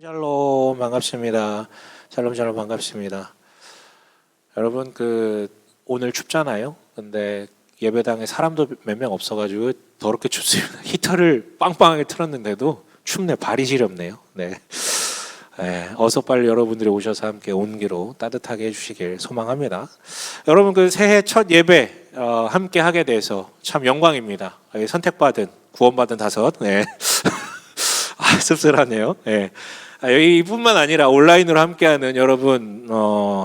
샬롬 반갑습니다. 샬롬 반갑습니다. 여러분 오늘 춥잖아요. 근데 예배당에 사람도 몇 명 없어가지고 더럽게 춥습니다. 히터를 빵빵하게 틀었는데도 춥네. 발이 시렵네요. 네. 어서 빨리 여러분들이 오셔서 함께 온기로 따뜻하게 해주시길 소망합니다. 여러분 새해 첫 예배 함께 하게 돼서 참 영광입니다. 선택받은 구원받은 다섯. 네. 씁쓸하네요. 네. 이뿐만 아니라 온라인으로 함께하는 여러분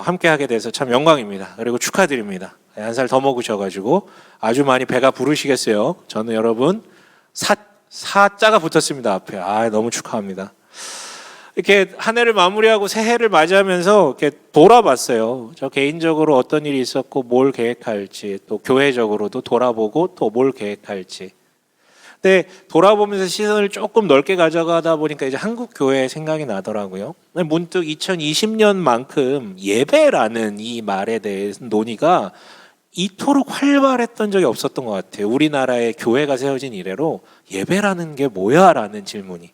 함께하게 돼서 참 영광입니다. 그리고 축하드립니다. 한 살 더 먹으셔가지고 아주 많이 배가 부르시겠어요. 저는 여러분 사자가 붙었습니다. 앞에. 너무 축하합니다. 이렇게 한 해를 마무리하고 새해를 맞이하면서 이렇게 돌아봤어요. 저 개인적으로 어떤 일이 있었고 뭘 계획할지, 또 교회적으로도 돌아보고 또 뭘 계획할지. 근데 돌아보면서 시선을 조금 넓게 가져가다 보니까 이제 한국 교회 생각이 나더라고요. 문득 2020년만큼 예배라는 이 말에 대해서 논의가 이토록 활발했던 적이 없었던 것 같아요. 우리나라의 교회가 세워진 이래로 예배라는 게 뭐야라는 질문이.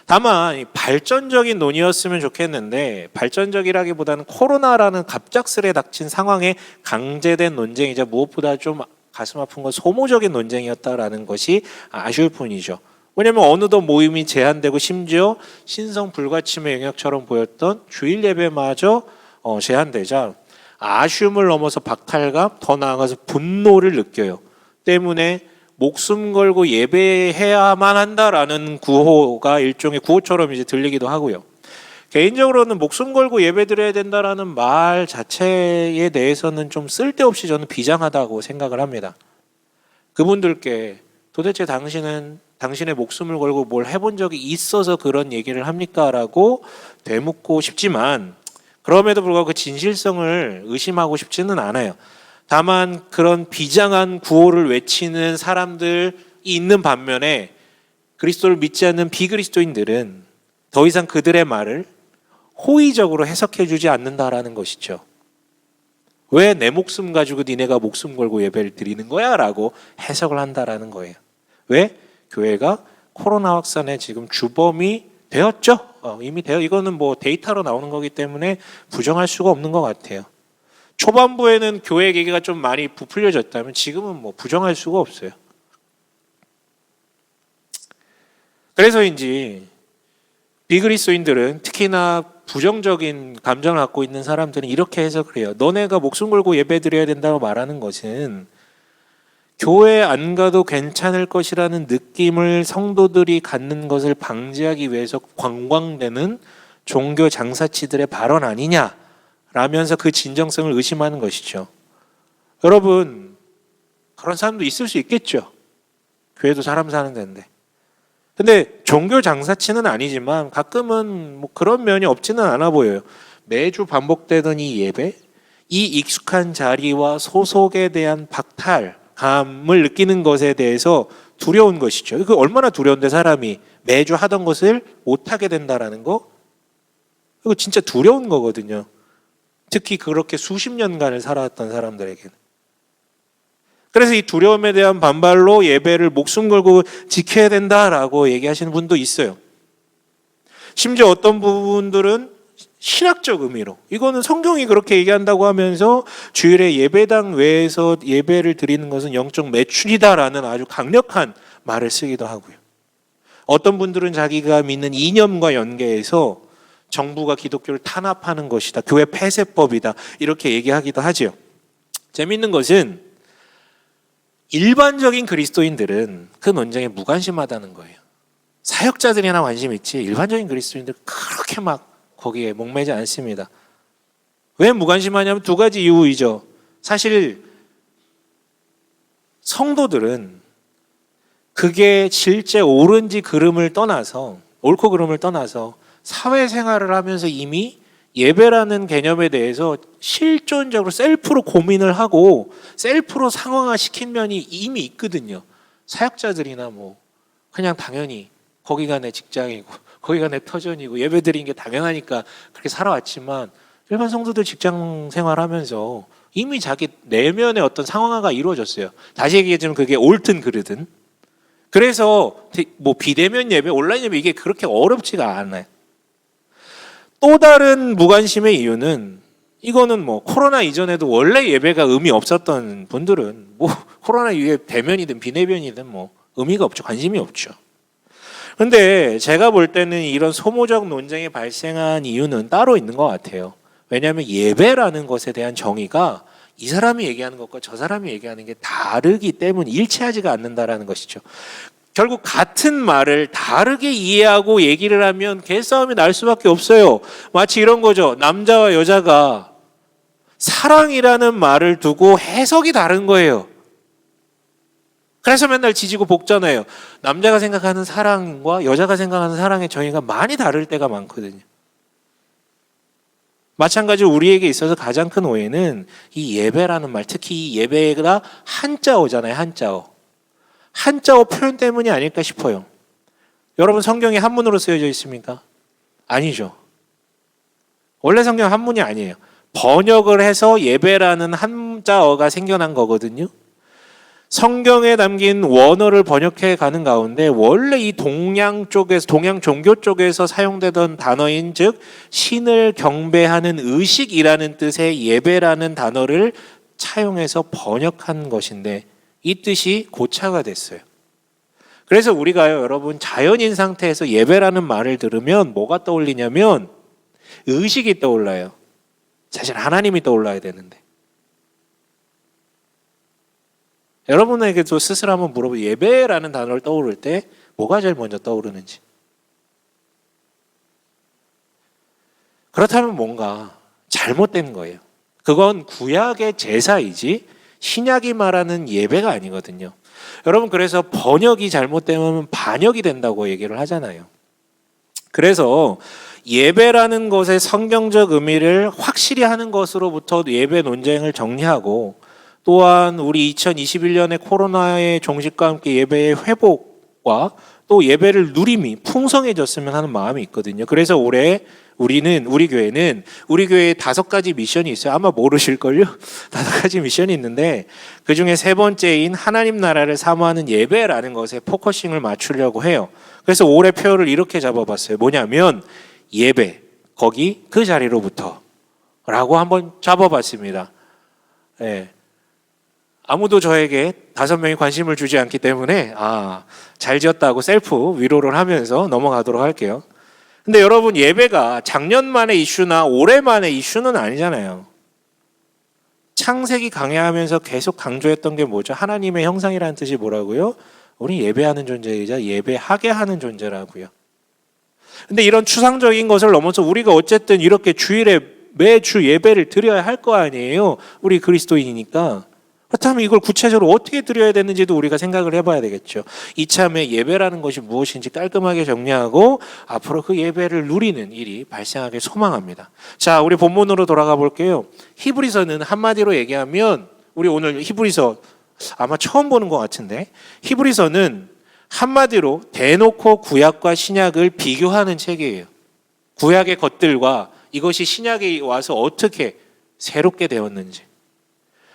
다만 발전적인 논의였으면 좋겠는데, 발전적이라기보다는 코로나라는 갑작스레 닥친 상황에 강제된 논쟁이자 무엇보다 좀 가슴 아픈 건 소모적인 논쟁이었다라는 것이 아쉬울 뿐이죠. 왜냐하면 어느덧 모임이 제한되고 심지어 신성 불가침의 영역처럼 보였던 주일 예배마저 제한되자 아쉬움을 넘어서 박탈감, 더 나아가서 분노를 느껴요. 때문에 목숨 걸고 예배해야만 한다라는 구호가 일종의 구호처럼 이제 들리기도 하고요. 개인적으로는 목숨 걸고 예배드려야 된다라는 말 자체에 대해서는 좀 쓸데없이 저는 비장하다고 생각을 합니다. 그분들께 도대체 당신의 목숨을 걸고 뭘 해본 적이 있어서 그런 얘기를 합니까? 라고 되묻고 싶지만, 그럼에도 불구하고 그 진실성을 의심하고 싶지는 않아요. 다만 그런 비장한 구호를 외치는 사람들이 있는 반면에 그리스도를 믿지 않는 비그리스도인들은 더 이상 그들의 말을 호의적으로 해석해 주지 않는다라는 것이죠. 왜 내 목숨 가지고 니네가 목숨 걸고 예배를 드리는 거야? 라고 해석을 한다라는 거예요. 왜? 교회가 코로나 확산의 지금 주범이 되었죠. 이미 이거는 뭐 데이터로 나오는 거기 때문에 부정할 수가 없는 것 같아요. 초반부에는 교회 얘기가 좀 많이 부풀려졌다면 지금은 뭐 부정할 수가 없어요. 그래서인지 비그리스도인들은, 특히나 부정적인 감정을 갖고 있는 사람들은 이렇게 해석을 해요. 너네가 목숨 걸고 예배드려야 된다고 말하는 것은 교회 안 가도 괜찮을 것이라는 느낌을 성도들이 갖는 것을 방지하기 위해서 관광되는 종교 장사치들의 발언 아니냐 라면서 그 진정성을 의심하는 것이죠. 여러분, 그런 사람도 있을 수 있겠죠. 교회도 사람 사는 데인데. 근데 종교 장사치는 아니지만 가끔은 뭐 그런 면이 없지는 않아 보여요. 매주 반복되던 이 예배, 이 익숙한 자리와 소속에 대한 박탈감을 느끼는 것에 대해서 두려운 것이죠. 그 얼마나 두려운데, 사람이 매주 하던 것을 못하게 된다라는 거? 이거 진짜 두려운 거거든요. 특히 그렇게 수십 년간을 살아왔던 사람들에게는. 그래서 이 두려움에 대한 반발로 예배를 목숨 걸고 지켜야 된다라고 얘기하시는 분도 있어요. 심지어 어떤 부분들은 신학적 의미로, 이거는 성경이 그렇게 얘기한다고 하면서 주일에 예배당 외에서 예배를 드리는 것은 영적 매춘이다라는 아주 강력한 말을 쓰기도 하고요. 어떤 분들은 자기가 믿는 이념과 연계해서 정부가 기독교를 탄압하는 것이다, 교회 폐쇄법이다, 이렇게 얘기하기도 하죠. 재밌는 것은 일반적인 그리스도인들은 그 논쟁에 무관심하다는 거예요. 사역자들이나 관심 있지 일반적인 그리스도인들 그렇게 막 거기에 목매지 않습니다. 왜 무관심하냐면 두 가지 이유이죠. 사실 성도들은 그게 실제 옳은지 그름을 떠나서, 옳고 그름을 떠나서 사회생활을 하면서 이미 예배라는 개념에 대해서 실존적으로 셀프로 고민을 하고 셀프로 상황화시킨 면이 이미 있거든요. 사역자들이나 뭐 그냥 당연히 거기가 내 직장이고 거기가 내 터전이고 예배드리는 게 당연하니까 그렇게 살아왔지만, 일반 성도들 직장 생활하면서 이미 자기 내면의 어떤 상황화가 이루어졌어요. 다시 얘기하자면 그게 옳든 그르든. 그래서 뭐 비대면 예배, 온라인 예배 이게 그렇게 어렵지가 않아요. 또 다른 무관심의 이유는 이거는 뭐 코로나 이전에도 원래 예배가 의미 없었던 분들은 뭐 코로나 이후에 대면이든 비대면이든 뭐 의미가 없죠. 관심이 없죠. 근데 제가 볼 때는 이런 소모적 논쟁이 발생한 이유는 따로 있는 것 같아요. 왜냐하면 예배라는 것에 대한 정의가 이 사람이 얘기하는 것과 저 사람이 얘기하는 게 다르기 때문에 일치하지가 않는다라는 것이죠. 결국 같은 말을 다르게 이해하고 얘기를 하면 개싸움이 날 수밖에 없어요. 마치 이런 거죠. 남자와 여자가 사랑이라는 말을 두고 해석이 다른 거예요. 그래서 맨날 지지고 볶잖아요. 남자가 생각하는 사랑과 여자가 생각하는 사랑의 정의가 많이 다를 때가 많거든요. 마찬가지로 우리에게 있어서 가장 큰 오해는 이 예배라는 말, 특히 이 예배가 한자어잖아요. 한자어. 한자어 표현 때문이 아닐까 싶어요. 여러분 성경이 한문으로 쓰여져 있습니까? 아니죠. 원래 성경 한문이 아니에요. 번역을 해서 예배라는 한자어가 생겨난 거거든요. 성경에 담긴 원어를 번역해 가는 가운데 원래 이 동양 쪽에서 동양 종교 쪽에서 사용되던 단어인 즉 신을 경배하는 의식이라는 뜻의 예배라는 단어를 차용해서 번역한 것인데 이 뜻이 고차가 됐어요. 그래서 우리가요, 여러분 자연인 상태에서 예배라는 말을 들으면 뭐가 떠올리냐면 의식이 떠올라요. 사실 하나님이 떠올라야 되는데. 여러분에게도 스스로 한번 물어보세요. 예배라는 단어를 떠오를 때 뭐가 제일 먼저 떠오르는지. 그렇다면 뭔가 잘못된 거예요. 그건 구약의 제사이지 신약이 말하는 예배가 아니거든요. 여러분 그래서 번역이 잘못되면 반역이 된다고 얘기를 하잖아요. 그래서 예배라는 것의 성경적 의미를 확실히 하는 것으로부터 예배 논쟁을 정리하고 또한 우리 2021년의 코로나의 종식과 함께 예배의 회복과 또 예배를 누림이 풍성해졌으면 하는 마음이 있거든요. 그래서 올해 우리 교회에 5가지 미션이 있어요. 아마 모르실걸요? 5가지 미션이 있는데 그중에 3번째인 하나님 나라를 사모하는 예배라는 것에 포커싱을 맞추려고 해요. 그래서 올해 표를 이렇게 잡아봤어요. 뭐냐면 예배, 거기 그 자리로부터 라고 한번 잡아봤습니다. 네. 아무도 저에게 5명이 관심을 주지 않기 때문에 잘 지었다고 셀프 위로를 하면서 넘어가도록 할게요. 근데 여러분 예배가 작년만의 이슈나 올해만의 이슈는 아니잖아요. 창세기 강해하면서 계속 강조했던 게 뭐죠? 하나님의 형상이라는 뜻이 뭐라고요? 우리 예배하는 존재이자 예배하게 하는 존재라고요. 근데 이런 추상적인 것을 넘어서 우리가 어쨌든 이렇게 주일에 매주 예배를 드려야 할 거 아니에요. 우리 그리스도인이니까. 그렇다면 이걸 구체적으로 어떻게 드려야 되는지도 우리가 생각을 해봐야 되겠죠. 이참에 예배라는 것이 무엇인지 깔끔하게 정리하고 앞으로 그 예배를 누리는 일이 발생하길 소망합니다. 자, 우리 본문으로 돌아가 볼게요. 히브리서는 한마디로 얘기하면 우리 오늘 히브리서 아마 처음 보는 것 같은데 히브리서는 한마디로 대놓고 구약과 신약을 비교하는 책이에요. 구약의 것들과 이것이 신약에 와서 어떻게 새롭게 되었는지.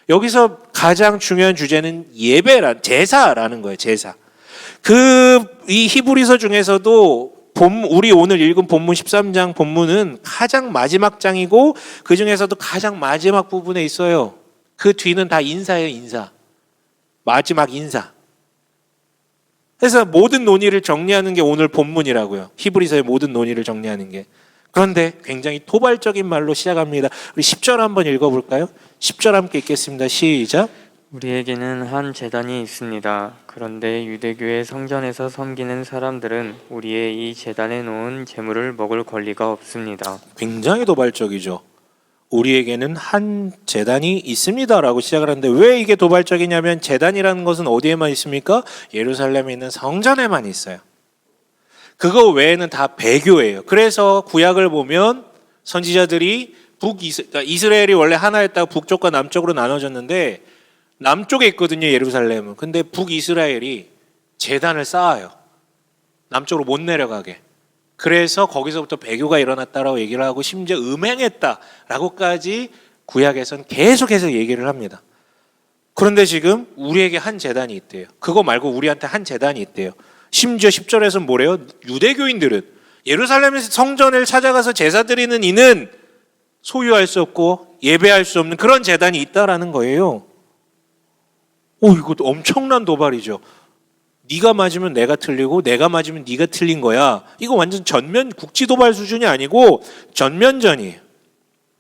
여기서 가장 중요한 주제는 제사라는 거예요. 제사. 이 히브리서 중에서도 우리 오늘 읽은 본문 13장 본문은 가장 마지막 장이고 그 중에서도 가장 마지막 부분에 있어요. 그 뒤는 다 인사예요. 인사. 마지막 인사. 그래서 모든 논의를 정리하는 게 오늘 본문이라고요. 히브리서의 모든 논의를 정리하는 게. 그런데 굉장히 도발적인 말로 시작합니다. 우리 10절 한번 읽어볼까요? 10절 함께 읽겠습니다. 시작. 우리에게는 한 제단이 있습니다. 그런데 유대교의 성전에서 섬기는 사람들은 우리의 이 제단에 놓은 제물을 먹을 권리가 없습니다. 굉장히 도발적이죠. 우리에게는 한 제단이 있습니다라고 시작을 하는데 왜 이게 도발적이냐면 제단이라는 것은 어디에만 있습니까? 예루살렘에 있는 성전에만 있어요. 그거 외에는 다 배교예요. 그래서 구약을 보면 선지자들이 그러니까 이스라엘이 원래 하나였다가 북쪽과 남쪽으로 나눠졌는데 남쪽에 있거든요, 예루살렘은. 근데 북이스라엘이 제단을 쌓아요. 남쪽으로 못 내려가게. 그래서 거기서부터 배교가 일어났다라고 얘기를 하고 심지어 음행했다라고까지 구약에서는 계속해서 얘기를 합니다. 그런데 지금 우리에게 한 제단이 있대요. 그거 말고 우리한테 한 제단이 있대요. 심지어 10절에서는 뭐래요? 유대교인들은 예루살렘 성전을 찾아가서 제사 드리는 이는 소유할 수 없고 예배할 수 없는 그런 제단이 있다라는 거예요. 오, 이것도 엄청난 도발이죠. 네가 맞으면 내가 틀리고 내가 맞으면 네가 틀린 거야. 이거 완전 전면 국지 도발 수준이 아니고 전면전이에요.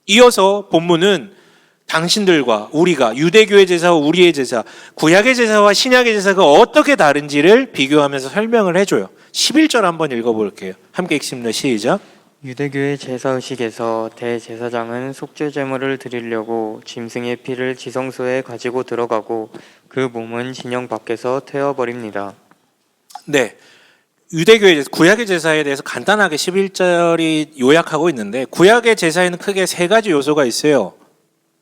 이어서 본문은 당신들과 우리가 유대교의 제사와 우리의 제사, 구약의 제사와 신약의 제사가 어떻게 다른지를 비교하면서 설명을 해줘요. 11절 한번 읽어볼게요. 함께 읽습니다. 시작. 유대교의 제사의식에서 대제사장은 속죄 제물을 드리려고 짐승의 피를 지성소에 가지고 들어가고 그 몸은 진영 밖에서 태워버립니다. 네, 유대교의 제사, 구약의 제사에 대해서 간단하게 11절이 요약하고 있는데 구약의 제사에는 크게 세 가지 요소가 있어요.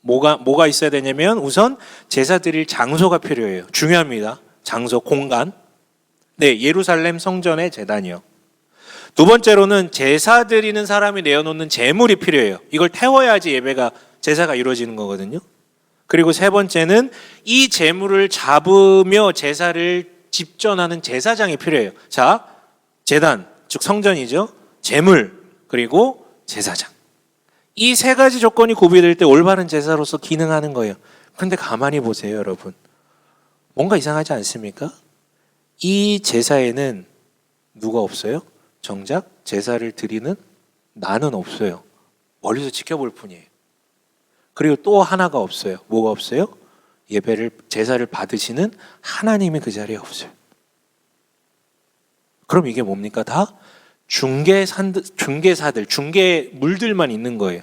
뭐가 있어야 되냐면 우선 제사 드릴 장소가 필요해요. 중요합니다. 장소, 공간. 네, 예루살렘 성전의 제단이요. 두 번째로는 제사 드리는 사람이 내어놓는 제물이 필요해요. 이걸 태워야지 예배가 제사가 이루어지는 거거든요. 그리고 세 번째는 이 제물을 잡으며 제사를 집전하는 제사장이 필요해요. 자, 제단, 즉 성전이죠. 제물, 그리고 제사장. 이 세 가지 조건이 구비될 때 올바른 제사로서 기능하는 거예요. 그런데 가만히 보세요, 여러분. 뭔가 이상하지 않습니까? 이 제사에는 누가 없어요? 정작 제사를 드리는 나는 없어요. 멀리서 지켜볼 뿐이에요. 그리고 또 하나가 없어요. 뭐가 없어요? 제사를 받으시는 하나님이 그 자리에 없어요. 그럼 이게 뭡니까? 다 중개사들, 중개물들만 있는 거예요.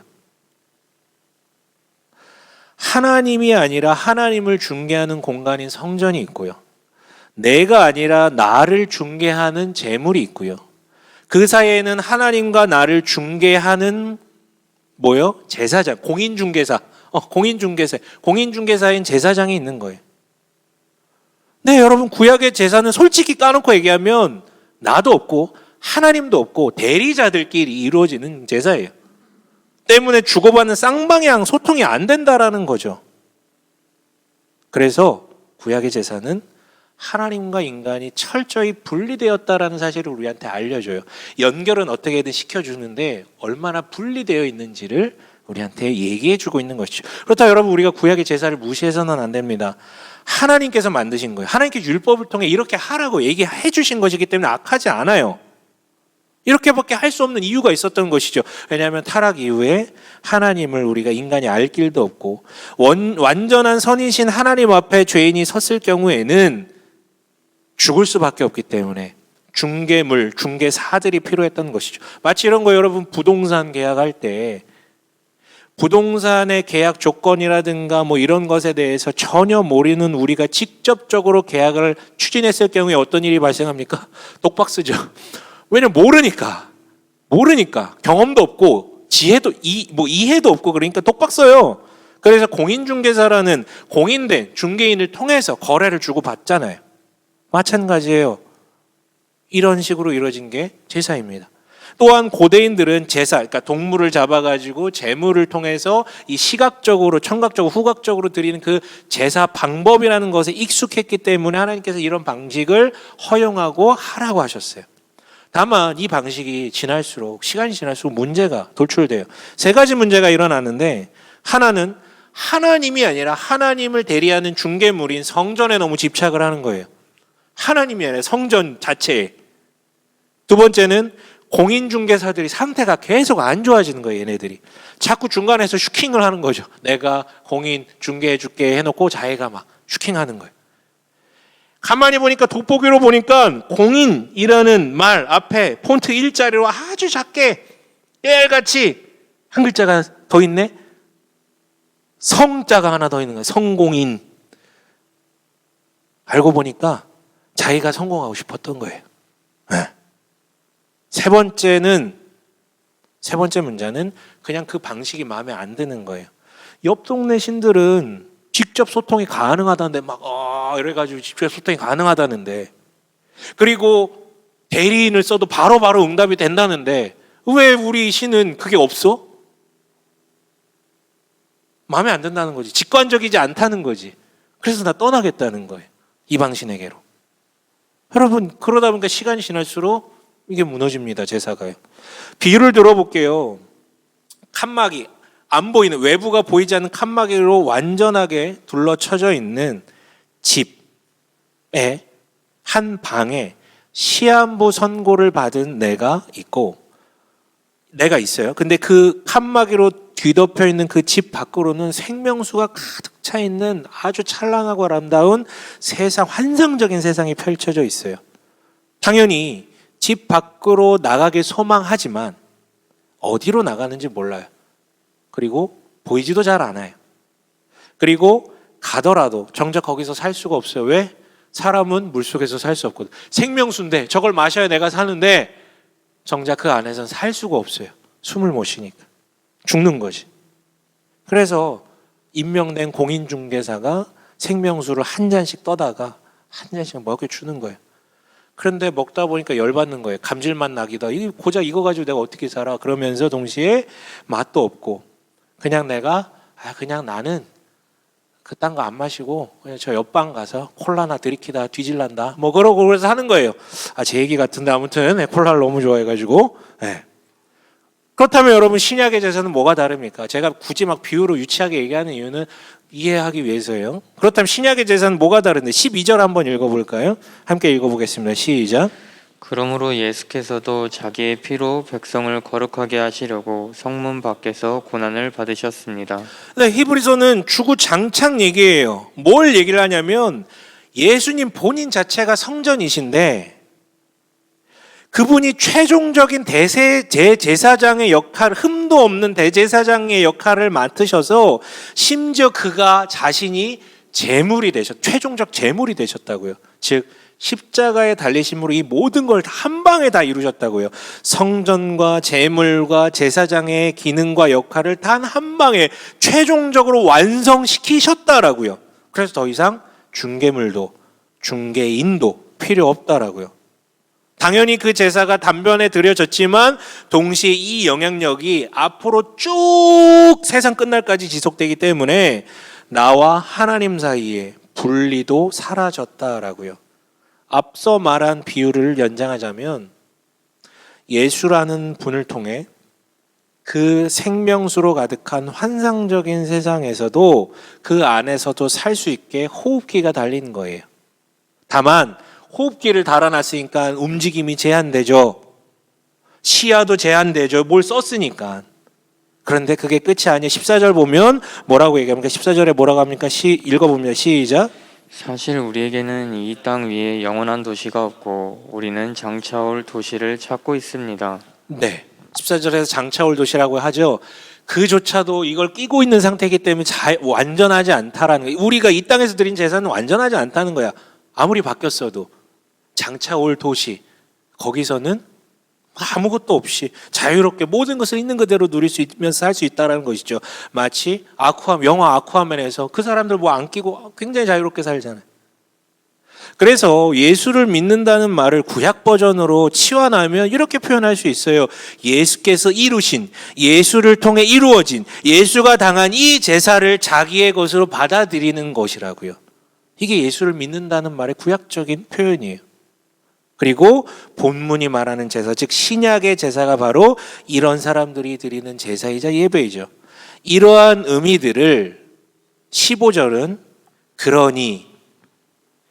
하나님이 아니라 하나님을 중개하는 공간인 성전이 있고요. 내가 아니라 나를 중개하는 제물이 있고요. 그 사이에는 하나님과 나를 중개하는 제사장, 공인중개사. 공인중개사인 제사장이 있는 거예요. 네, 여러분, 구약의 제사는 솔직히 까놓고 얘기하면 나도 없고 하나님도 없고 대리자들끼리 이루어지는 제사예요. 때문에 주고받는 쌍방향 소통이 안 된다라는 거죠. 그래서 구약의 제사는 하나님과 인간이 철저히 분리되었다라는 사실을 우리한테 알려줘요. 연결은 어떻게든 시켜주는데 얼마나 분리되어 있는지를 우리한테 얘기해주고 있는 것이죠. 그렇다고 여러분, 우리가 구약의 제사를 무시해서는 안 됩니다. 하나님께서 만드신 거예요. 하나님께서 율법을 통해 이렇게 하라고 얘기해 주신 것이기 때문에 악하지 않아요. 이렇게밖에 할 수 없는 이유가 있었던 것이죠. 왜냐하면 타락 이후에 하나님을 우리가 인간이 알 길도 없고 완전한 선이신 하나님 앞에 죄인이 섰을 경우에는 죽을 수밖에 없기 때문에 중개물, 중개사들이 필요했던 것이죠. 마치 이런 거 여러분 부동산 계약할 때 부동산의 계약 조건이라든가 이런 것에 대해서 전혀 모르는 우리가 직접적으로 계약을 추진했을 경우에 어떤 일이 발생합니까? 독박쓰죠. 왜냐면 모르니까 경험도 없고 이해도 없고 그러니까 독박 써요. 그래서 공인중개사라는 공인된 중개인을 통해서 거래를 주고 받잖아요. 마찬가지예요. 이런 식으로 이루어진 게 제사입니다. 또한 고대인들은 제사, 그러니까 동물을 잡아가지고 제물을 통해서 이 시각적으로, 청각적으로, 후각적으로 드리는 그 제사 방법이라는 것에 익숙했기 때문에 하나님께서 이런 방식을 허용하고 하라고 하셨어요. 다만 이 방식이 시간이 지날수록 문제가 돌출돼요. 세 가지 문제가 일어나는데 하나는 하나님이 아니라 하나님을 대리하는 중개물인 성전에 너무 집착을 하는 거예요. 하나님이 아니라 성전 자체에. 두 번째는 공인중개사들이 상태가 계속 안 좋아지는 거예요. 얘네들이 자꾸 중간에서 슈킹을 하는 거죠. 내가 공인 중개해 줄게 해놓고 자기가 막 슈킹하는 거예요. 가만히 보니까 돋보기로 보니까 공인이라는 말 앞에 폰트 일자리로 아주 작게 깨알같이 한 글자가 더 있네. 성자가 하나 더 있는 거예요. 성공인. 알고 보니까 자기가 성공하고 싶었던 거예요. 네. 세 번째 문제는 그냥 그 방식이 마음에 안 드는 거예요. 옆 동네 신들은 직접 소통이 가능하다는데 이래가지고 직접 소통이 가능하다는데, 그리고 대리인을 써도 바로바로 응답이 된다는데 왜 우리 신은 그게 없어? 마음에 안 든다는 거지. 직관적이지 않다는 거지. 그래서 나 떠나겠다는 거예요. 이방신에게로. 여러분, 그러다 보니까 시간이 지날수록 이게 무너집니다. 제사가요. 비유를 들어볼게요. 칸막이, 안 보이는, 외부가 보이지 않는 칸막이로 완전하게 둘러쳐져 있는 집에 한 방에 시한부 선고를 받은 내가 있어요. 근데 그 칸막이로 뒤덮여 있는 그 집 밖으로는 생명수가 가득 차 있는 아주 찬란하고 아름다운 세상, 환상적인 세상이 펼쳐져 있어요. 당연히 집 밖으로 나가길 소망하지만 어디로 나가는지 몰라요. 그리고 보이지도 잘 않아요. 그리고 가더라도 정작 거기서 살 수가 없어요. 왜? 사람은 물속에서 살 수 없거든. 생명수인데 저걸 마셔야 내가 사는데 정작 그 안에서는 살 수가 없어요. 숨을 못 쉬니까. 죽는 거지. 그래서 임명된 공인중개사가 생명수를 한 잔씩 떠다가 한 잔씩 먹여 주는 거예요. 그런데 먹다 보니까 열받는 거예요. 감질맛 나기도 하고 고작 이거 가지고 내가 어떻게 살아? 그러면서 동시에 맛도 없고 그냥 나는 그딴 거 안 마시고 그냥 저 옆방 가서 콜라나 들이키다 뒤질란다 뭐 그러고 그래서 하는 거예요. 제 얘기 같은데 아무튼 콜라를 너무 좋아해가지고. 그렇다면 여러분 신약의 제사는 뭐가 다릅니까? 제가 굳이 막 비유로 유치하게 얘기하는 이유는 이해하기 위해서예요. 그렇다면 신약의 제사는 뭐가 다른데 12절 한번 읽어볼까요? 함께 읽어보겠습니다. 시작. 그러므로 예수께서도 자기의 피로 백성을 거룩하게 하시려고 성문 밖에서 고난을 받으셨습니다. 네, 히브리서는 주구장창 얘기해요. 뭘 얘기를 하냐면 예수님 본인 자체가 성전이신데 그분이 최종적인 대제사장의 역할, 흠도 없는 대제사장의 역할을 맡으셔서 심지어 그가 자신이 최종적 제물이 되셨다고요. 즉 십자가에 달리심으로 이 모든 걸 한 방에 다 이루셨다고요. 성전과 제물과 제사장의 기능과 역할을 단 한 방에 최종적으로 완성시키셨다라고요. 그래서 더 이상 중개물도 중개인도 필요 없다라고요. 당연히 그 제사가 단번에 드려졌지만 동시에 이 영향력이 앞으로 쭉 세상 끝날까지 지속되기 때문에 나와 하나님 사이에 분리도 사라졌다라고요. 앞서 말한 비유를 연장하자면 예수라는 분을 통해 그 생명수로 가득한 환상적인 세상에서도 그 안에서도 살 수 있게 호흡기가 달린 거예요. 다만 호흡기를 달아놨으니까 움직임이 제한되죠. 시야도 제한되죠. 뭘 썼으니까. 그런데 그게 끝이 아니에요. 14절 보면 뭐라고 얘기합니까? 14절에 뭐라고 합니까? 읽어봅니다. 시작. 사실 우리에게는 이 땅 위에 영원한 도시가 없고 우리는 장차올 도시를 찾고 있습니다. 네. 14절에서 장차올 도시라고 하죠. 그조차도 이걸 끼고 있는 상태이기 때문에 완전하지 않다라는 거예요. 우리가 이 땅에서 드린 제사는 완전하지 않다는 거야. 아무리 바뀌었어도. 장차올 도시, 거기서는 아무것도 없이 자유롭게 모든 것을 있는 그대로 누릴 수 있면서 살 수 있다는 것이죠. 마치 영화 아쿠아맨에서 그 사람들 뭐 안 끼고 굉장히 자유롭게 살잖아요. 그래서 예수를 믿는다는 말을 구약 버전으로 치환하면 이렇게 표현할 수 있어요. 예수께서 이루신, 예수를 통해 이루어진, 예수가 당한 이 제사를 자기의 것으로 받아들이는 것이라고요. 이게 예수를 믿는다는 말의 구약적인 표현이에요. 그리고 본문이 말하는 제사, 즉 신약의 제사가 바로 이런 사람들이 드리는 제사이자 예배이죠. 이러한 의미들을 15절은 그러니,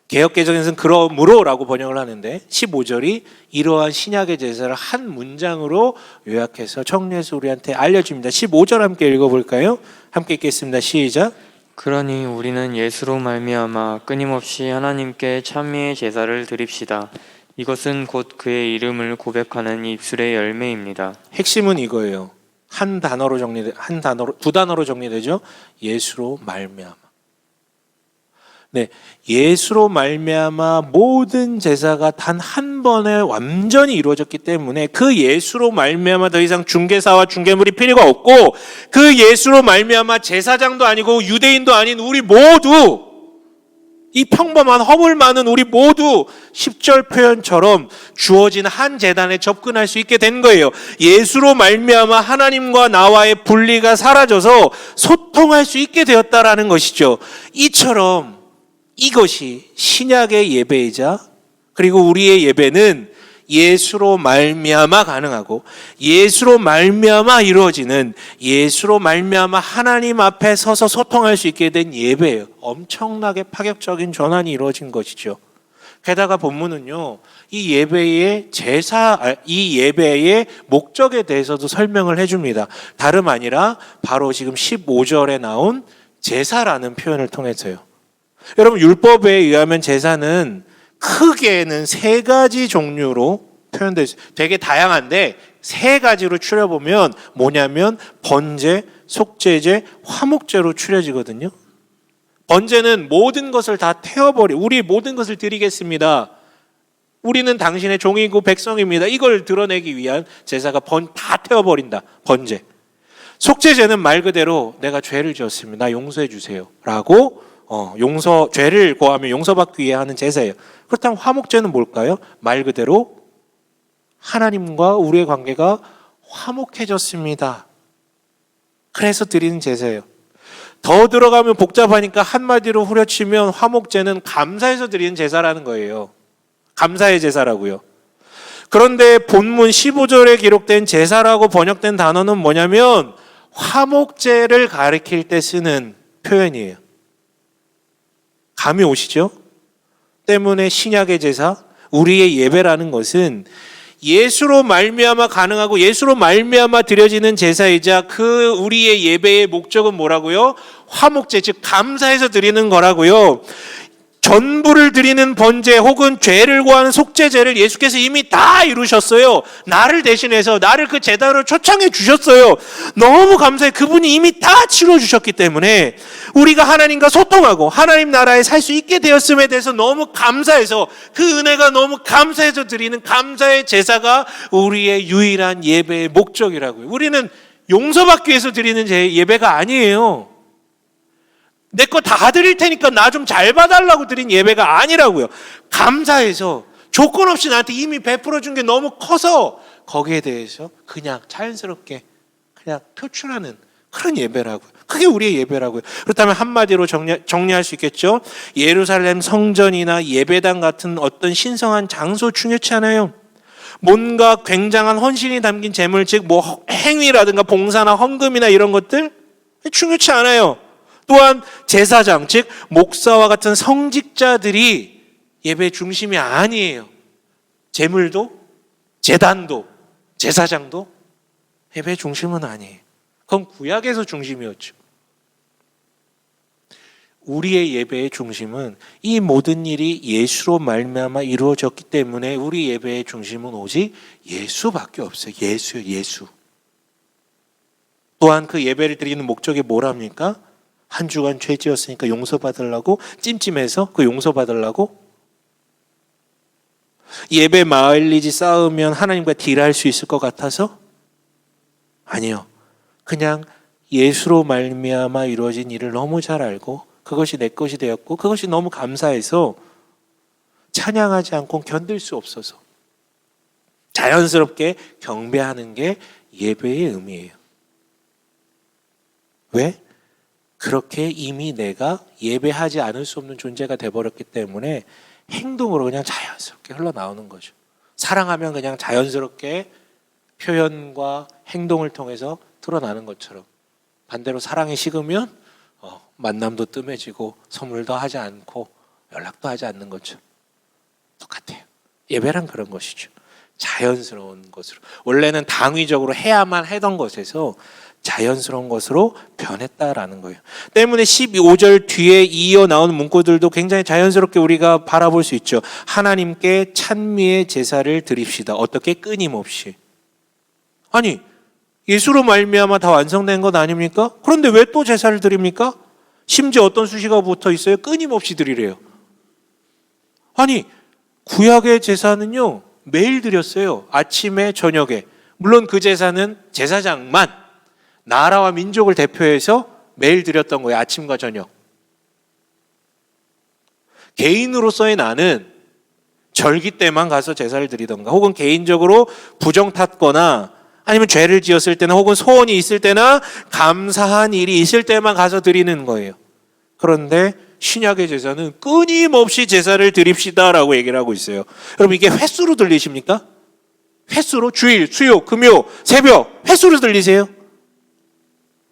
개역개정에서는 그러므로라고 번역을 하는데 15절이 이러한 신약의 제사를 한 문장으로 요약해서 정리해서 우리한테 알려줍니다. 15절 함께 읽어볼까요? 함께 읽겠습니다. 시작. 그러니 우리는 예수로 말미암아 끊임없이 하나님께 찬미의 제사를 드립시다. 이것은 곧 그의 이름을 고백하는 입술의 열매입니다. 핵심은 이거예요. 두 단어로 정리되죠. 예수로 말미암아. 네, 예수로 말미암아 모든 제사가 단 한 번에 완전히 이루어졌기 때문에 그 예수로 말미암아 더 이상 중개사와 중개물이 필요가 없고 그 예수로 말미암아 제사장도 아니고 유대인도 아닌 우리 모두 이 평범한 허물 많은 우리 모두 10절 표현처럼 주어진 한 제단에 접근할 수 있게 된 거예요. 예수로 말미암아 하나님과 나와의 분리가 사라져서 소통할 수 있게 되었다라는 것이죠. 이처럼 이것이 신약의 예배이자 그리고 우리의 예배는 예수로 말미암아 가능하고 예수로 말미암아 이루어지는 예수로 말미암아 하나님 앞에 서서 소통할 수 있게 된 예배예요. 엄청나게 파격적인 전환이 이루어진 것이죠. 게다가 본문은요, 이 예배의 목적에 대해서도 설명을 해줍니다. 다름 아니라 바로 지금 15절에 나온 제사라는 표현을 통해서요. 여러분, 율법에 의하면 제사는 크게는 세 가지 종류로 표현되어 있어요. 되게 다양한데 세 가지로 추려보면 뭐냐면 번제, 속죄제, 화목제로 추려지거든요. 번제는 모든 것을 다 우리 모든 것을 드리겠습니다. 우리는 당신의 종이고 백성입니다. 이걸 드러내기 위한 제사가 다 태워버린다. 번제. 속죄제는 말 그대로 내가 죄를 지었습니다. 용서해 주세요. 라고 죄를 고하면 용서받기 위해 하는 제사예요. 그렇다면 화목제는 뭘까요? 말 그대로 하나님과 우리의 관계가 화목해졌습니다. 그래서 드리는 제사예요. 더 들어가면 복잡하니까 한마디로 후려치면 화목제는 감사해서 드리는 제사라는 거예요. 감사의 제사라고요. 그런데 본문 15절에 기록된 제사라고 번역된 단어는 뭐냐면 화목제를 가리킬 때 쓰는 표현이에요. 감이 오시죠? 때문에 신약의 제사, 우리의 예배라는 것은 예수로 말미암아 가능하고 예수로 말미암아 드려지는 제사이자 그 우리의 예배의 목적은 뭐라고요? 화목제, 즉 감사해서 드리는 거라고요. 전부를 드리는 번제 혹은 죄를 고하는 속죄제를 예수께서 이미 다 이루셨어요. 나를 대신해서 나를 그 제단으로 초청해 주셨어요. 너무 감사해. 그분이 이미 다 치러 주셨기 때문에 우리가 하나님과 소통하고 하나님 나라에 살 수 있게 되었음에 대해서 너무 감사해서 그 은혜가 너무 감사해서 드리는 감사의 제사가 우리의 유일한 예배의 목적이라고요. 우리는 용서받기 위해서 드리는 예배가 아니에요. 내 거 다 드릴 테니까 나 좀 잘 봐달라고 드린 예배가 아니라고요. 감사해서 조건 없이 나한테 이미 베풀어 준 게 너무 커서 거기에 대해서 그냥 자연스럽게 그냥 표출하는 그런 예배라고요. 그게 우리의 예배라고요. 그렇다면 한마디로 정리할 수 있겠죠. 예루살렘 성전이나 예배당 같은 어떤 신성한 장소 중요치 않아요. 뭔가 굉장한 헌신이 담긴 제물, 즉 행위라든가 봉사나 헌금이나 이런 것들 중요치 않아요. 또한 제사장, 즉 목사와 같은 성직자들이 예배의 중심이 아니에요. 제물도, 제단도, 제사장도 예배의 중심은 아니에요. 그건 구약에서 중심이었죠. 우리의 예배의 중심은 이 모든 일이 예수로 말미암아 이루어졌기 때문에 우리 예배의 중심은 오직 예수밖에 없어요. 예수요, 예수. 또한 그 예배를 드리는 목적이 뭐랍니까? 한 주간 죄 지었으니까 용서받으려고, 찜찜해서 그 용서받으려고. 예배 마일리지 쌓으면 하나님과 딜할 수 있을 것 같아서? 아니요. 그냥 예수로 말미암아 이루어진 일을 너무 잘 알고 그것이 내 것이 되었고 그것이 너무 감사해서 찬양하지 않고 견딜 수 없어서 자연스럽게 경배하는 게 예배의 의미예요. 왜? 그렇게 이미 내가 예배하지 않을 수 없는 존재가 돼버렸기 때문에 행동으로 그냥 자연스럽게 흘러나오는 거죠. 사랑하면 그냥 자연스럽게 표현과 행동을 통해서 드러나는 것처럼, 반대로 사랑이 식으면 만남도 뜸해지고 선물도 하지 않고 연락도 하지 않는 것처럼 똑같아요. 예배란 그런 것이죠. 자연스러운 것으로, 원래는 당위적으로 해야만 하던 것에서 자연스러운 것으로 변했다라는 거예요. 때문에 15절 뒤에 이어 나오는 문구들도 굉장히 자연스럽게 우리가 바라볼 수 있죠. 하나님께 찬미의 제사를 드립시다. 어떻게? 끊임없이. 아니, 예수로 말미암아 다 완성된 것 아닙니까? 그런데 왜 또 제사를 드립니까? 심지어 어떤 수식어가 붙어 있어요? 끊임없이 드리래요. 아니, 구약의 제사는요 매일 드렸어요. 아침에 저녁에. 물론 그 제사는 제사장만, 나라와 민족을 대표해서 매일 드렸던 거예요. 아침과 저녁. 개인으로서의 나는 절기 때만 가서 제사를 드리던가, 혹은 개인적으로 부정 탔거나 아니면 죄를 지었을 때나 혹은 소원이 있을 때나 감사한 일이 있을 때만 가서 드리는 거예요. 그런데 신약의 제사는 끊임없이 제사를 드립시다라고 얘기를 하고 있어요. 여러분, 이게 횟수로 들리십니까? 횟수로 주일, 수요, 금요, 새벽 횟수로 들리세요?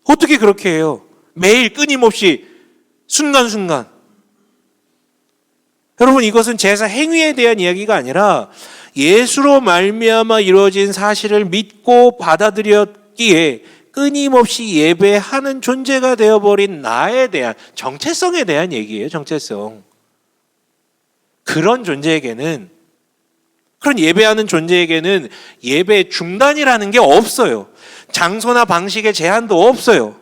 어떻게 그렇게 해요? 매일 끊임없이 순간순간. 여러분, 이것은 제사 행위에 대한 이야기가 아니라 예수로 말미암아 이루어진 사실을 믿고 받아들였기에 끊임없이 예배하는 존재가 되어버린 나에 대한 정체성에 대한 얘기예요. 정체성. 그런 존재에게는, 그런 예배하는 존재에게는 예배 중단이라는 게 없어요. 장소나 방식의 제한도 없어요.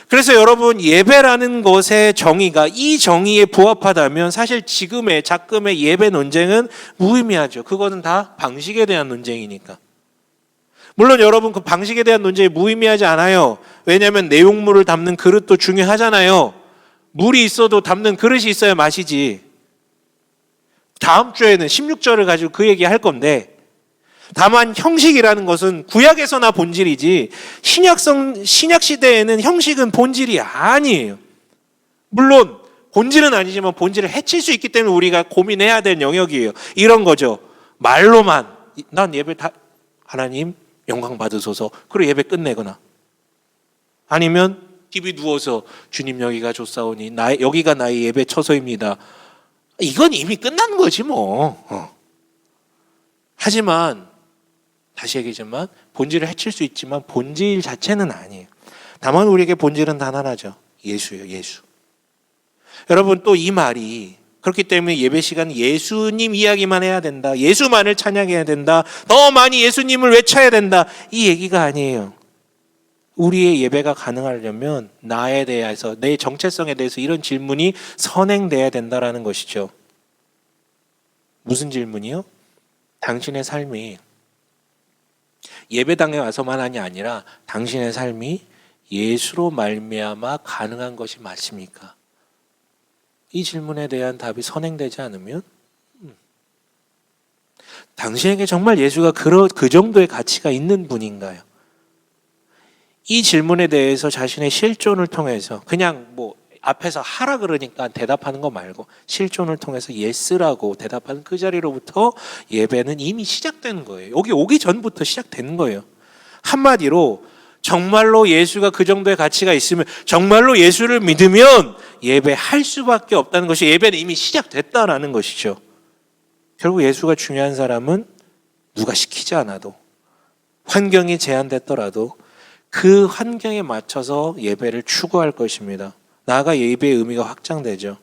그래서 여러분, 예배라는 것의 정의가 이 정의에 부합하다면 사실 지금의 작금의 예배 논쟁은 무의미하죠. 그거는 다 방식에 대한 논쟁이니까. 물론 여러분, 그 방식에 대한 논쟁이 무의미하지 않아요. 왜냐하면 내용물을 담는 그릇도 중요하잖아요. 물이 있어도 담는 그릇이 있어야 마시지. 다음 주에는 16절을 가지고 그 얘기 할 건데, 다만 형식이라는 것은 구약에서나 본질이지 신약 시대에는 형식은 본질이 아니에요. 물론 본질은 아니지만 본질을 해칠 수 있기 때문에 우리가 고민해야 될 영역이에요. 이런 거죠. 말로만 난 예배 다 하나님 영광 받으소서, 그리고 예배 끝내거나, 아니면 TV 누워서 주님 여기가 좋사오니 여기가 나의 예배 처소입니다. 이건 이미 끝난 거지 뭐. 하지만 다시 얘기하지만 본질을 해칠 수 있지만 본질 자체는 아니에요. 다만 우리에게 본질은 단 하나죠. 예수예요. 예수. 여러분, 또 이 말이 그렇기 때문에 예배 시간 예수님 이야기만 해야 된다, 예수만을 찬양해야 된다, 더 많이 예수님을 외쳐야 된다, 이 얘기가 아니에요. 우리의 예배가 가능하려면 나에 대해서, 내 정체성에 대해서 이런 질문이 선행돼야 된다라는 것이죠. 무슨 질문이요? 당신의 삶이 예배당에 와서만이 아니라 당신의 삶이 예수로 말미암아 가능한 것이 맞습니까? 이 질문에 대한 답이 선행되지 않으면 당신에게 정말 예수가 그 정도의 가치가 있는 분인가요? 이 질문에 대해서 자신의 실존을 통해서 그냥 뭐 앞에서 하라 그러니까 대답하는 거 말고 실존을 통해서 예스라고 대답하는 그 자리로부터 예배는 이미 시작되는 거예요. 여기 오기 전부터 시작되는 거예요. 한마디로 정말로 예수가 그 정도의 가치가 있으면, 정말로 예수를 믿으면 예배할 수밖에 없다는 것이, 예배는 이미 시작됐다라는 것이죠. 결국 예수가 중요한 사람은 누가 시키지 않아도, 환경이 제한됐더라도 그 환경에 맞춰서 예배를 추구할 것입니다. 나아가 예배의 의미가 확장되죠.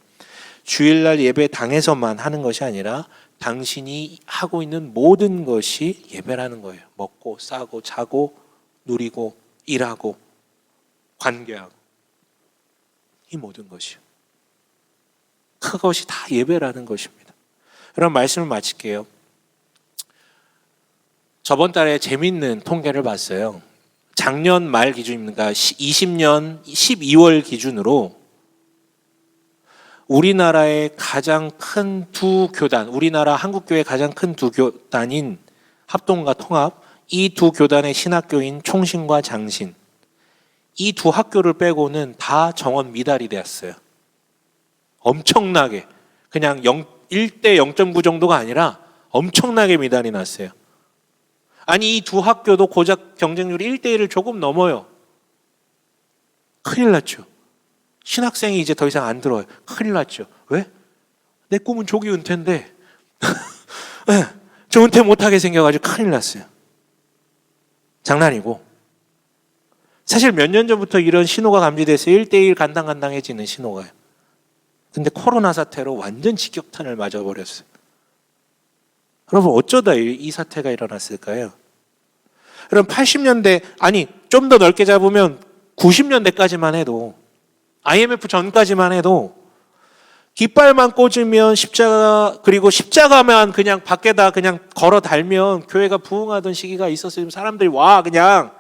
주일날 예배당에서만 하는 것이 아니라 당신이 하고 있는 모든 것이 예배라는 거예요. 먹고 싸고 자고 누리고 일하고 관계하고, 이 모든 것이요. 그것이 다 예배라는 것입니다. 그럼 말씀을 마칠게요. 저번 달에 재밌는 통계를 봤어요. 작년 말 기준입니까? 20년 12월 기준으로 우리나라의 가장 큰 두 교단, 우리나라 한국교회의 가장 큰 두 교단인 합동과 통합, 이 두 교단의 신학교인 총신과 장신, 이 두 학교를 빼고는 다 정원 미달이 되었어요. 엄청나게, 그냥 1대 0.9 정도가 아니라 엄청나게 미달이 났어요. 아니, 이 두 학교도 고작 경쟁률이 1대1을 조금 넘어요. 큰일 났죠. 신학생이 이제 더 이상 안 들어요. 큰일 났죠. 왜? 내 꿈은 조기 은퇴인데 네, 저 은퇴 못하게 생겨가지고 큰일 났어요. 장난이고, 사실 몇 년 전부터 이런 신호가 감지됐어요. 1대1 간당간당해지는 신호가요. 근데 코로나 사태로 완전 직격탄을 맞아버렸어요. 여러분, 어쩌다 이 사태가 일어났을까요? 그럼 80년대, 아니 좀 더 넓게 잡으면 90년대까지만 해도, IMF 전까지만 해도 깃발만 꽂으면 십자가, 그리고 십자가만 그냥 밖에다 그냥 걸어 달면 교회가 부흥하던 시기가 있었어요. 사람들이 와, 그냥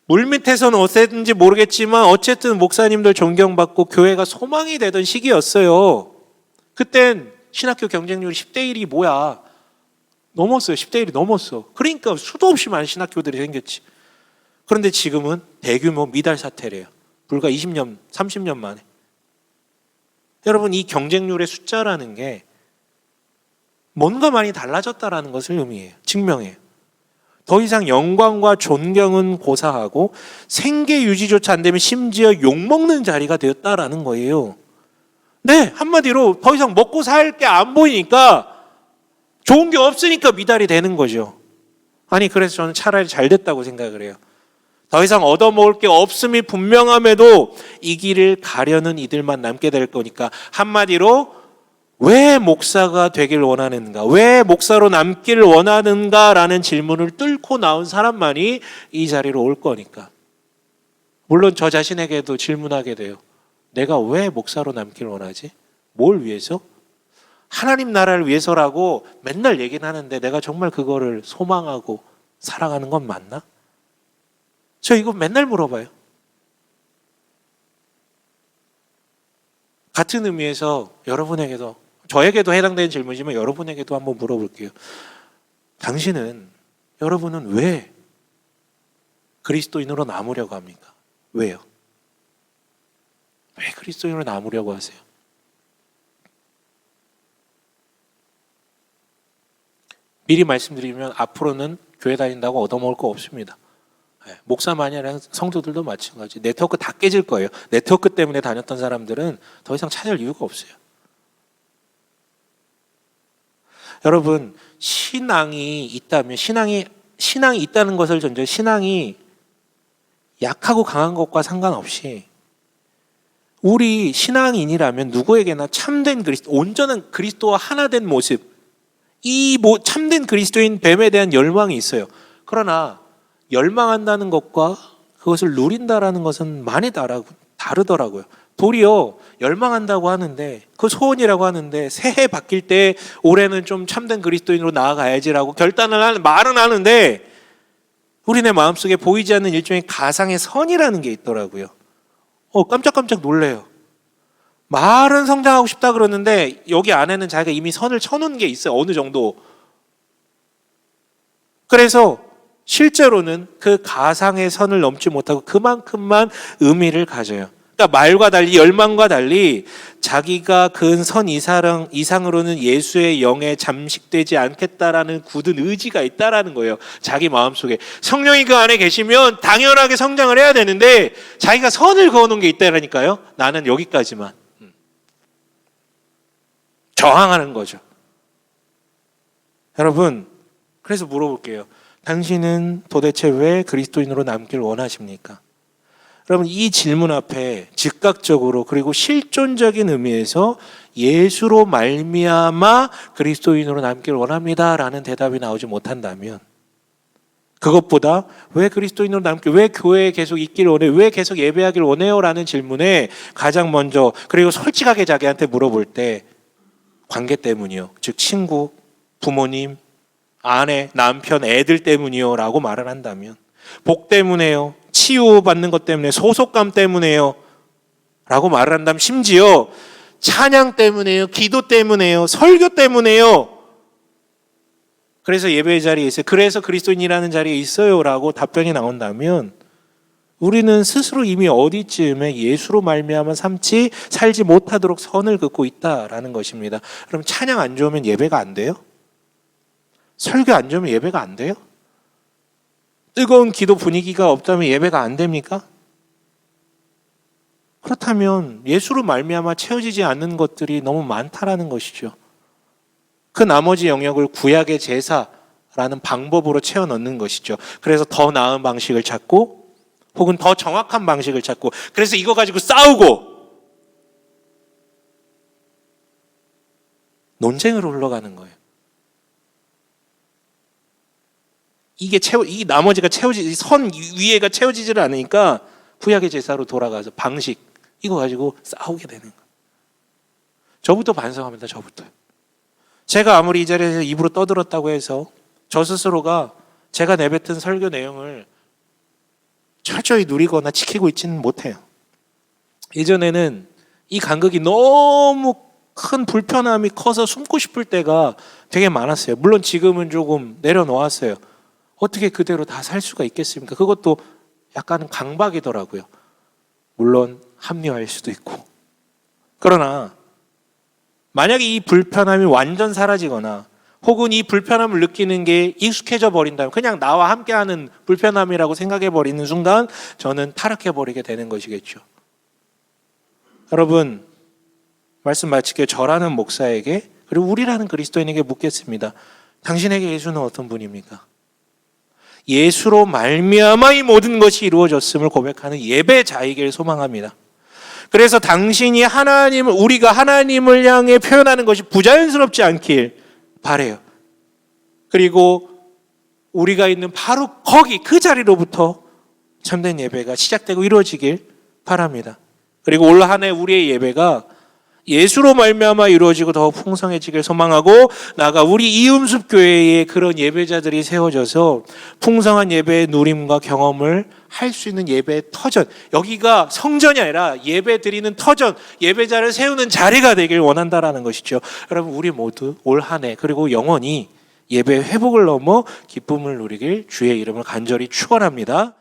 물밑에서는 어땠는지 모르겠지만 어쨌든 목사님들 존경받고 교회가 소망이 되던 시기였어요. 그땐 신학교 경쟁률이 10대 1이 뭐야, 넘었어요. 10대 1이 넘었어. 그러니까 수도 없이 많은 신학교들이 생겼지. 그런데 지금은 대규모 미달 사태래요. 불과 20년, 30년 만에. 여러분, 이 경쟁률의 숫자라는 게 뭔가 많이 달라졌다라는 것을 의미해요. 증명해요. 더 이상 영광과 존경은 고사하고 생계 유지조차 안 되면 심지어 욕먹는 자리가 되었다라는 거예요. 네, 한마디로 더 이상 먹고 살 게 안 보이니까 좋은 게 없으니까 미달이 되는 거죠. 아니, 그래서 저는 차라리 잘 됐다고 생각을 해요. 더 이상 얻어먹을 게 없음이 분명함에도 이 길을 가려는 이들만 남게 될 거니까, 한마디로 왜 목사가 되길 원하는가, 왜 목사로 남기를 원하는가라는 질문을 뚫고 나온 사람만이 이 자리로 올 거니까. 물론 저 자신에게도 질문하게 돼요. 내가 왜 목사로 남기를 원하지? 뭘 위해서? 하나님 나라를 위해서라고 맨날 얘기는 하는데 내가 정말 그거를 소망하고 사랑하는 건 맞나? 저 이거 맨날 물어봐요. 같은 의미에서 여러분에게도, 저에게도 해당되는 질문이지만 여러분에게도 한번 물어볼게요. 여러분은 왜 그리스도인으로 남으려고 합니까? 왜요? 왜 그리스도인으로 남으려고 하세요? 미리 말씀드리면 앞으로는 교회 다닌다고 얻어먹을 거 없습니다. 목사만이 아니라 성도들도 마찬가지. 네트워크 다 깨질 거예요. 네트워크 때문에 다녔던 사람들은 더 이상 찾을 이유가 없어요. 여러분, 신앙이 있다면, 신앙이 있다는 것을 전제, 신앙이 약하고 강한 것과 상관없이 우리 신앙인이라면 누구에게나 참된 그리스도, 온전한 그리스도와 하나 된 모습, 이 참된 그리스도인 됨에 대한 열망이 있어요. 그러나 열망한다는 것과 그것을 누린다라는 것은 많이 다르더라고요. 도리어 열망한다고 하는데, 그 소원이라고 하는데, 새해 바뀔 때 올해는 좀 참된 그리스도인으로 나아가야지라고 결단을 말은 하는데, 우리네 마음속에 보이지 않는 일종의 가상의 선이라는 게 있더라고요. 깜짝깜짝 놀래요. 말은 성장하고 싶다 그러는데 여기 안에는 자기가 이미 선을 쳐놓은 게 있어요. 어느 정도. 그래서 실제로는 그 가상의 선을 넘지 못하고 그만큼만 의미를 가져요. 그러니까 말과 달리, 열망과 달리 자기가 그은 선 이상으로는 예수의 영에 잠식되지 않겠다라는 굳은 의지가 있다라는 거예요. 자기 마음속에. 성령이 그 안에 계시면 당연하게 성장을 해야 되는데 자기가 선을 그어놓은 게 있다라니까요. 나는 여기까지만. 저항하는 거죠. 여러분, 그래서 물어볼게요. 당신은 도대체 왜 그리스도인으로 남길 원하십니까? 여러분, 이 질문 앞에 즉각적으로 그리고 실존적인 의미에서 예수로 말미암아 그리스도인으로 남길 원합니다라는 대답이 나오지 못한다면, 그것보다 왜 그리스도인으로 왜 교회에 계속 있길 원해, 왜 계속 예배하길 원해요? 라는 질문에 가장 먼저, 그리고 솔직하게 자기한테 물어볼 때 관계 때문이요, 즉 친구, 부모님, 아내, 남편, 애들 때문이요 라고 말을 한다면, 복 때문에요, 치유받는 것 때문에, 소속감 때문에요 라고 말을 한다면, 심지어 찬양 때문에요, 기도 때문에요, 설교 때문에요, 그래서 예배의 자리에 있어요, 그래서 그리스도인이라는 자리에 있어요 라고 답변이 나온다면, 우리는 스스로 이미 어디쯤에 예수로 말미암아 살지 못하도록 선을 긋고 있다라는 것입니다. 그럼 찬양 안 좋으면 예배가 안 돼요? 설교 안 좋으면 예배가 안 돼요? 뜨거운 기도 분위기가 없다면 예배가 안 됩니까? 그렇다면 예수로 말미암아 채워지지 않는 것들이 너무 많다라는 것이죠. 그 나머지 영역을 구약의 제사라는 방법으로 채워 넣는 것이죠. 그래서 더 나은 방식을 찾고, 혹은 더 정확한 방식을 찾고, 그래서 이거 가지고 싸우고 논쟁으로 흘러가는 거예요. 이 나머지가 선 위에가 채워지질 않으니까 구약의 제사로 돌아가서 방식, 이거 가지고 싸우게 되는 거예요. 저부터 반성합니다. 저부터. 제가 아무리 이 자리에서 입으로 떠들었다고 해서 저 스스로가 제가 내뱉은 설교 내용을 철저히 누리거나 지키고 있지는 못해요. 예전에는 이 간극이 너무 큰 불편함이 커서 숨고 싶을 때가 되게 많았어요. 물론 지금은 조금 내려놓았어요. 어떻게 그대로 다 살 수가 있겠습니까? 그것도 약간은 강박이더라고요. 물론 합리화일 수도 있고. 그러나 만약에 이 불편함이 완전 사라지거나 혹은 이 불편함을 느끼는 게 익숙해져 버린다면, 그냥 나와 함께하는 불편함이라고 생각해 버리는 순간 저는 타락해 버리게 되는 것이겠죠. 여러분, 말씀 마치게 저라는 목사에게 그리고 우리라는 그리스도인에게 묻겠습니다. 당신에게 예수는 어떤 분입니까? 예수로 말미암아 이 모든 것이 이루어졌음을 고백하는 예배자이길 소망합니다. 그래서 당신이 우리가 하나님을 향해 표현하는 것이 부자연스럽지 않길 바라요. 그리고 우리가 있는 바로 거기 그 자리로부터 참된 예배가 시작되고 이루어지길 바랍니다. 그리고 올 한 해 우리의 예배가 예수로 말미암아 이루어지고 더 풍성해지길 소망하고, 나아가 우리 이음습 교회에 그런 예배자들이 세워져서 풍성한 예배의 누림과 경험을 할 수 있는 예배의 터전, 여기가 성전이 아니라 예배 드리는 터전, 예배자를 세우는 자리가 되길 원한다라는 것이죠. 여러분, 우리 모두 올 한 해 그리고 영원히 예배 회복을 넘어 기쁨을 누리길 주의 이름을 간절히 축원합니다.